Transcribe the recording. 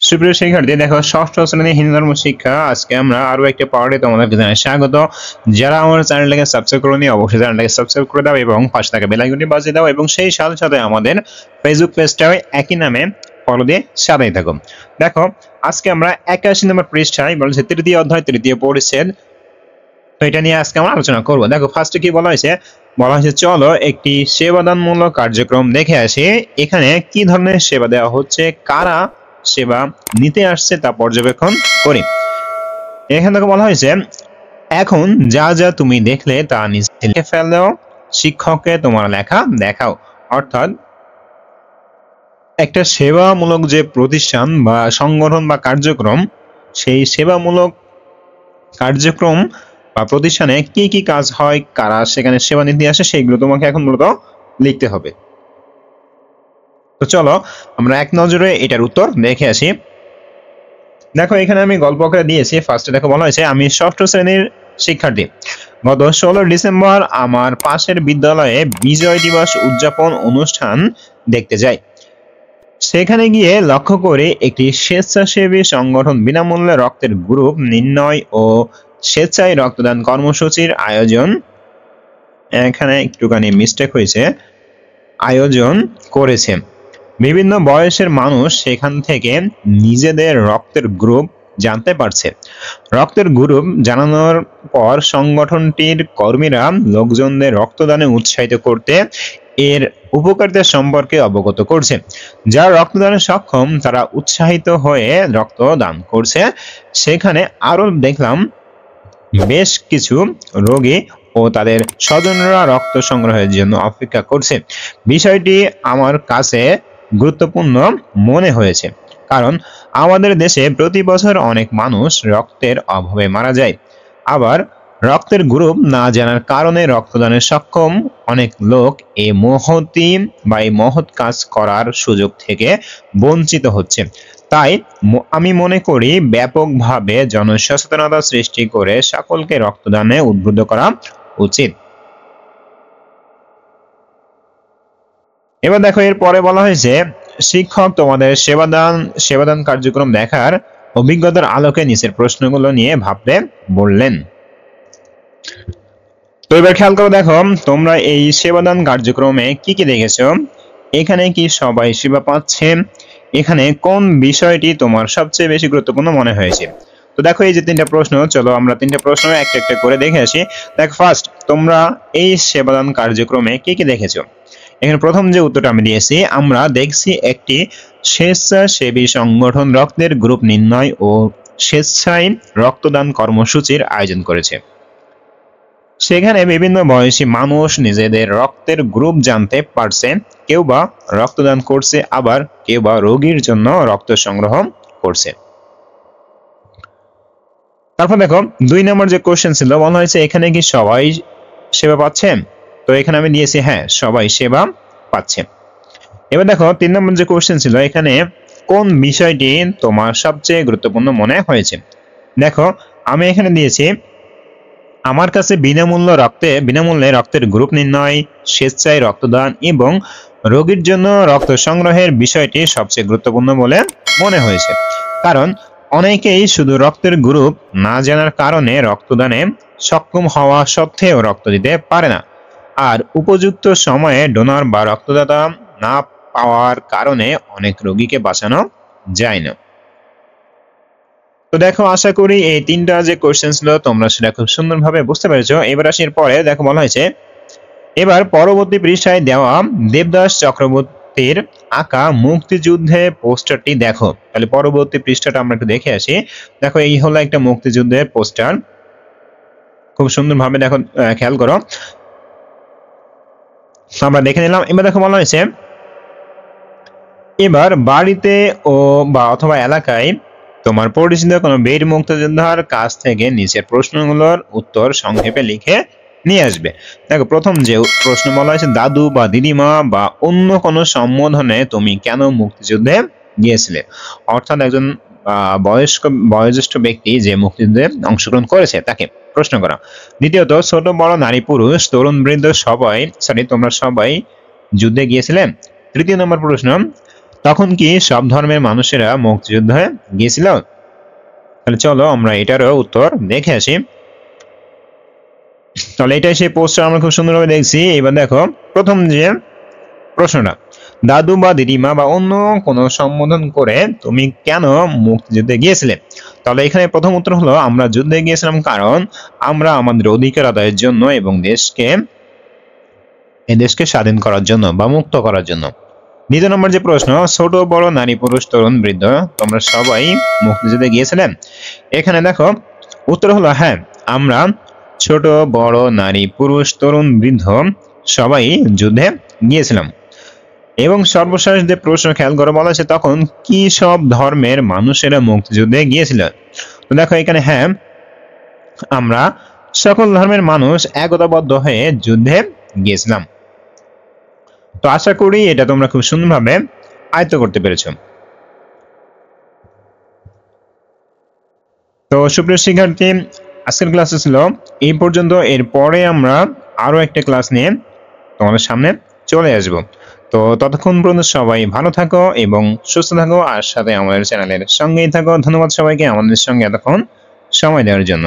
সুপ্রিয় শিক্ষার্থী, দেখো ষষ্ঠ শ্রেণী হিন্দু ধর্ম শিক্ষা আজকে আমরা আরো একটা পার্টে তোমাদেরকে জানাই স্বাগত। যারা আমার চ্যানেলটাকে সাবস্ক্রাইব করোনি অবশ্যই চ্যানেলটাকে সাবস্ক্রাইব করে দাও এবং পাশে থাকা বেল আইকনটি বাজিয়ে দাও এবং সেই সাথে সাথে আমাদের ফেসবুক পেজটাও একই নামে ফলো দিয়ে সাথেই থাকো। দেখো আজকে আমরা 81 নম্বর পৃষ্ঠায় বলছে তৃতীয় অধ্যায় তৃতীয় পরিচ্ছেদ, তো এটা নিয়ে আজকে আমরা আলোচনা করব। দেখো ফার্স্টে কি বলা হয়েছে, চলো একটি সেবাদানমূলক কার্যক্রম দেখে আসি। এখানে কি ধরনের সেবা দেওয়া হচ্ছে, কারা সেবা নিতে আসছে তা পর্যবেক্ষণ করি। এখান থেকে বলা হয়েছে এখন যা যা তুমি দেখলে তা নিজে লিখে ফেলো, শিক্ষককে তোমার লেখা দেখাও। অর্থাৎ একটা সেবামূলক যে প্রতিষ্ঠান বা সংগঠন বা কার্যক্রম, সেই সেবামূলক কার্যক্রম বা প্রতিষ্ঠানে কি কি কাজ হয়, কারা সেখানে সেবা নিতে আসে, সেইগুলো তোমাকে এখন মূলত লিখতে হবে। তো চলো আমরা এক নজরে এটার উত্তর দেখে আসি। দেখো এখানে আমি গল্প করে দিয়েছি। ফার্স্টে দেখো বলা হয়েছে আমি ষষ্ঠ শ্রেণীর শিক্ষার্থী। গত 16 ডিসেম্বর আমার পাশের বিদ্যালয়ে বিজয় দিবস উদযাপন অনুষ্ঠান দেখতে যাই। সেখানে গিয়ে লক্ষ্য করে একটি স্বেচ্ছাসেবী সংগঠন বিনামূল্যে রক্তের গ্রুপ নির্ণয় ও স্বেচ্ছায় রক্তদান কর্মসূচির আয়োজন, এখানে একটুখানি মিস্টেক হয়েছে, আয়োজন করেছে। বিভিন্ন বয়সের মানুষ সেখান থেকে নিজেদের রক্তের গ্রুপ জানতে পারছে। রক্তের গ্রুপ জানানোর পর সংগঠনটির কর্মীরা লোকজনদের রক্তদানে উৎসাহিত করতে এর উপকারিতা সম্পর্কে অবগত করছে। যারা রক্তদানে সক্ষম তারা উৎসাহিত হয়ে রক্তদান করছে। সেখানে আরো দেখলাম বেশ কিছু রোগী ও তাদের স্বজনরা রক্ত সংগ্রহের জন্য অপেক্ষা করছে। বিষয়টি আমার কাছে গুরুত্বপূর্ণ মনে হয়েছে, কারণ আমাদের দেশে প্রতি বছর অনেক মানুষ রক্তের অভাবে মারা যায়। আবার রক্তের গ্রুপ না জানার কারণে রক্তদানে সক্ষম অনেক লোক এই মহৎ কাজ করার সুযোগ থেকে বঞ্চিত হচ্ছে। তাই আমি মনে করি ব্যাপকভাবে জনসচেতনতা সৃষ্টি করে সকলকে রক্তদানে উদ্বুদ্ধ করা উচিত। এবার দেখো এর পরে বলা হয়েছে শিক্ষক তোমাদের সেবাদান কার্যক্রম দেখার অভিজ্ঞতার আলোকে নিচের প্রশ্নগুলো নিয়ে ভাবতে বললেন। তো এবার খেয়াল করে দেখো তোমরা এই সেবাদান কার্যক্রমে কি কি দেখেছো। এখানে কি সবাই সেবা পাচ্ছে, এখানে কোন বিষয়টি তোমার সবচেয়ে বেশি গুরুত্বপূর্ণ মনে হয়েছে। তো দেখো এই যে তিনটা প্রশ্ন, চলো আমরা তিনটা প্রশ্ন একটা একটা করে দেখে আসি। দেখো ফার্স্ট, তোমরা এই সেবাদান কার্যক্রমে কি কি দেখেছো। এখানে প্রথম যে উত্তরটা আমি দিয়েছি, আমরা দেখছি একটি স্বেচ্ছাসেবী সংগঠন রক্তের গ্রুপ নির্ণয় ও স্বেচ্ছায় রক্তদান কর্মসূচির আয়োজন করেছে। সেখানে বিভিন্ন বয়সী মানুষ নিজেদের রক্তের গ্রুপ জানতে পারছে, কেউ বা রক্তদান করছে, আবার কেউ বা রোগীর জন্য রক্ত সংগ্রহ করছে। তারপর দেখো 2 নম্বর যে কোশ্চেন ছিল, বলা হয়েছে এখানে কি সবাই সেবা পাচ্ছে। তো এখানে আমি দিয়েছি হ্যাঁ সবাই সেবা পাচ্ছে। এবার দেখো 3 নম্বর যে কোশ্চেন ছিল, এখানে কোন বিষয়টি তোমার সবচেয়ে গুরুত্বপূর্ণ মনে হয়েছে। দেখো আমি এখানে দিয়েছি আমার কাছে বিনামূল্যে রক্তের গ্রুপ নির্ণয়, স্বেচ্ছায় রক্তদান এবং রোগীর জন্য রক্ত সংগ্রহের বিষয়টি সবচেয়ে গুরুত্বপূর্ণ বলে মনে হয়েছে, কারণ অনেকেই শুধু রক্তের গ্রুপ না জানার কারণে রক্তদানে সক্ষম হওয়া সত্ত্বেও রক্ত দিতে পারে না, আর উপযুক্ত সময়ে ডোনার বা রক্তদাতা না পাওয়ার কারণে অনেক রোগীকে বাঁচানো যায় না। তো দেখো আশা করি এই তিনটা যে কোশ্চেন ছিল তোমরা সেটা খুব সুন্দরভাবে বুঝতে পেরেছো। এবার আসি পরে দেখো বলা হয়েছে এবার পরবর্তী পৃষ্ঠায় দেওয়া দেবদাস চক্রবর্তীর আঁকা মুক্তিযুদ্ধে পোস্টারটি দেখো। তাহলে পরবর্তী পৃষ্ঠাটা আমরা একটু দেখে আসি। দেখো এই হলো একটা মুক্তিযুদ্ধের পোস্টার, খুব সুন্দরভাবে দেখো খেয়াল করো, আমরা দেখে নিলাম। এবার দেখো বলা হয়েছে এবার বাড়িতে অথবা এলাকায় তোমার পরিচিত কোনো বীর মুক্তিযোদ্ধার কাছ থেকে নিচের প্রশ্নগুলোর উত্তর সংক্ষেপে লিখে নিয়ে আসবে। দেখো প্রথম যে প্রশ্ন বলা হয়েছে দাদু বা দিদিমা বা অন্য কোনো সম্বোধনে তুমি কেন মুক্তিযুদ্ধে গিয়েছিলে, অর্থাৎ একজন বয়োজ্যেষ্ঠ ব্যক্তি যে মুক্তিযুদ্ধে অংশগ্রহণ করেছে তাকে প্রশ্ন করা। দ্বিতীয়ত ছোট বড় নারী পুরুষ তরুণ বৃদ্ধ তোমরা সবাই যুদ্ধে গিয়েছিলে। তৃতীয় নম্বর প্রশ্ন তখন কি সব ধর্মের মানুষেরা মুক্তিযুদ্ধে গিয়েছিল? তাহলে চলো আমরা এটারও উত্তর দেখে আসি। তাহলে এটাই সেই পোস্টার আমরা খুব সুন্দরভাবে দেখছি। এবার দেখো প্রথম যে প্রশ্নটা, দাদু বা দিদিমা বা অন্য কোনো সম্বোধন করে তুমি কেন মুক্তিযুদ্ধে গিয়েছিলে? তাহলে এখানে প্রথম উত্তর হলো আমরা যুদ্ধে গিয়েছিলাম কারণ আমরা আমাদের অধিকার আদায়ের জন্য এবং দেশকে স্বাধীন করার জন্য বা মুক্ত করার জন্য। দ্বিতীয় নম্বর যে প্রশ্ন, ছোট বড় নারী পুরুষ তরুণ বৃদ্ধ তোমরা সবাই মুক্তিযুদ্ধে গিয়েছিলেন? এখানে দেখো উত্তর হলো হ্যাঁ, আমরা ছোট বড় নারী পুরুষ তরুণ বৃদ্ধ সবাই যুদ্ধে গিয়েছিলাম। এবং সর্বশেষ যে প্রশ্ন খেয়াল করে বলা আছে, তখন কি সব ধর্মের মানুষেরা মুক্তিযুদ্ধে গিয়েছিল? তো দেখো এখানে হ্যাঁ, আমরা সকল ধর্মের মানুষ একতাবদ্ধ হয়ে যুদ্ধে গিয়েছিলাম। তো আশা করি এটা তোমরা খুব সুন্দরভাবে আয়ত্ত করতে পেরেছো। তো সুপ্রিয় শিক্ষার্থী, আজকের ক্লাসে ছিল এই পর্যন্ত। এরপরে আমরা আরো একটা ক্লাস নিয়ে তোমাদের সামনে চলে আসব। তো ততক্ষণ পর্যন্ত সবাই ভালো থাকো এবং সুস্থ থাকো, আর সাথে আমাদের চ্যানেলের সঙ্গেই থাকো। ধন্যবাদ সবাইকে আমাদের সঙ্গে এতক্ষণ সময় দেওয়ার জন্য।